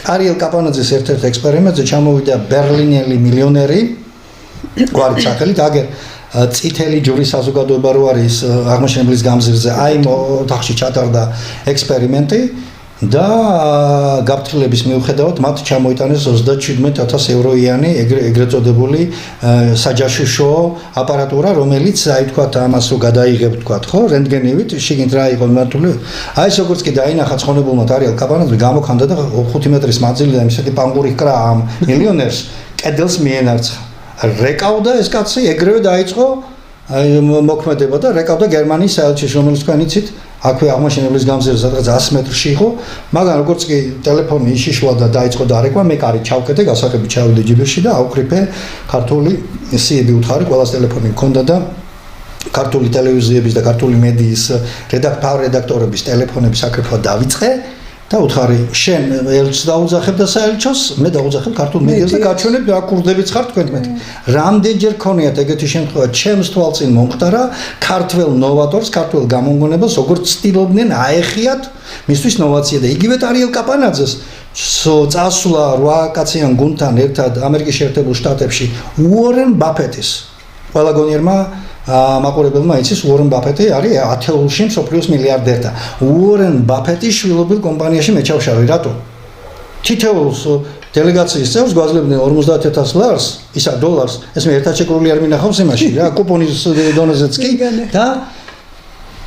Ariel კაპანაძის ერთ-ერთ ექსპერიმენტზე ჩამოვიდა ბერლინელი მილიონერი გვარი სახელით აგერ წითელი ჯვრის საზოგადოება რო არის აღმაშენებლის გამზირზე აი ოთახში ჩატარდა ექსპერიმენტი და გაფრთხილების მიუხედავად მათ ჩამოიტანეს 37,000 ევროიანი ეგრეთ წოდებული საჯაშუშო აპარატურა რომელიც აი თქვა ამას რო გადაიღებ თქვა ხო რენტგენივით შიგნით რა იყო მართული აი ეს როგორც კი დაინახა ცხონებულმა Ariel კაპანაძე გამოხანდა და 5 მეტრის მანძილიდან ისეთი პანგური ჰკრა ამ მილიონერს კედელს მიენარცხა რეკავდა ეს კაცი ეგრევე დაიწყო მოქმედება და რეკავდა გერმანიის საელჩოში რომელიც თქვენ იცით აქვე აღმაშენებლის გამზირზე სადღაც 100 მეტრში იყო მაგრამ როგორც კი ტელეფონი იშიშლა და დაიწყო დარეკვა მე კარი ჩავკეტე გასაღები ჩავიდე ჯიბეში და ავკრიფე ქართული სიები უთხარი ყველას ტელეფონი მქონდა და ქართული ტელევიზიების და ქართული მედიის რედაქტორების ტელეფონების აკრიფვა დავიწყე და უთხარი შენ ელჩს დაუძახებ და საელჩოს მე დაუძახებ ქართულ მედიას და გაჩვენებ რა კურდებიც ხართ თქვენ მე რამდენჯერ ქონიათ ეგეთი შემთხვევა ჩემს თვალწინ მომხდარა ქართველ ნოვატორს ქართველ გამომგონებელს როგორც ცდილობდნენ აეხიათ მისთვის ნოვაცია და იგივე Ariel კაპანაძეს წასვლა 8 კაციან გუნდთან ერთად ამერიკის შეერთებულ შტატებში უორენ ბაფეტის ყველა გონიერმა მაყურებელმა იცის უორენ ბაფეტი არის ათეულში მსოფლიოს მილიარდერთა უორენ ბაფეტის შვილობილ კომპანიაში მეჩავშავი რატო თითოეულს დელეგაციის წევრს გვაძლევდნენ 50,000 ისა დოლარს ეს მე ერთად შეკრული არ მინახავს იმაში რა კუპონის დონეზეც კი და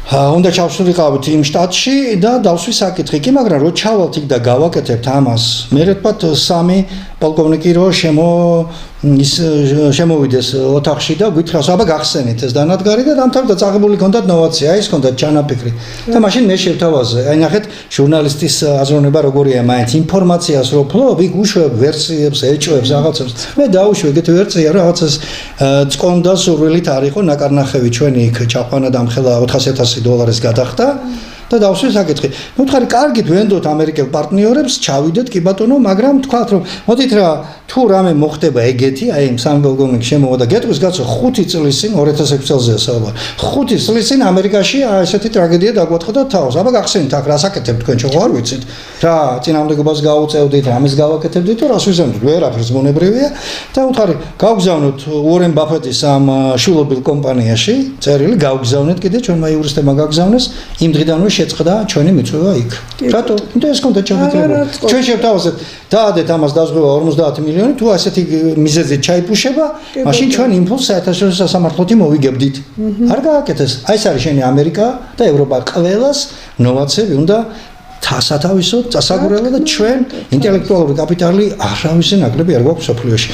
უნდა ჩავსულიყავით იმ შტატში და დავსვი საკითხი კი მაგრამ რო ჩავალთ იქ და გავაკეთებთ ამას მე რთვათ 3 პოლკოვნიკი რო შემოვიდეს ოთახში და გითხრას აბა გახსენეთ ეს დანადგარი და დამთავრდა წაღებული ქონდათ ნოვაცია ის ქონდათ ჩანაფიქრი და მაშინ მე შევთავაზე აი ნახეთ ჟურნალისტის აზროვნება როგორია მაინც ინფორმაციას რო ფლობ იქ უშვებ ვერსიებს ეჭვებს რაღაცებს მე დავუშვე ეგეთი ვერსია რაღაცას წკონდა სურვილით არ იყო ნაკარნახევი ჩვენი იქ ჩაყვანა და ამხელა 400,000 გადახდა და დავსვი საკითხი. ნუ თქვარი კარგით ვენდოთ ამერიკელ პარტნიორებს, ჩავიდეთ კი ბატონო, მაგრამ თქვათ რომ მოდით რა თუ რამე მოხდება ეგეთი, აი იმ სამგოგომიკ შემოვა და გეტყვის გაცო 5 წლის წინ 2006 წელზეა საუბარი. 5 წლის წინ ამერიკაში ესეთი ტრაგედია დაგვაწყდა თავს. აბა გახსენით აქ რას აკეთებთ თქვენ ხო არ ვიცით? რა წინამდებობას გაუწევდით, ამის გავაკეთებდით თუ რას ვიზამთ? ვერაფერს მონებრივია და უთხარი გავგზავნოთ უორენ ბაფეტის ამ შვილობილ კომპანიაში, წერილი გავგზავნეთ კიდე ჩვენმა იურისტებმა გაგზავნეს იმ დღიდანვე შეწყდა ჩვენი მიწვევა იქ. რატო? იმიტომ ეს კონტექსტი ჩავიწერე. ჩვენ შევთავაზეთ დაადეთ ამას დაზღვევა 50 მილიონი, თუ ასეთი მიზეზით ჩაიფუშება, მაშინ ჩვენ იმპულს საერთაშორისო სასამართლოთი მოვიგებდით. არ გააკეთეს. აი ეს არის შენი ამერიკა და ევროპა ყველას ნოვაციები უნდა სათავისოდ წასაგურებლა და ჩვენ ინტელექტუალური კაპიტალი არავის ნაკლები არ გვაქვს სოფლიოში.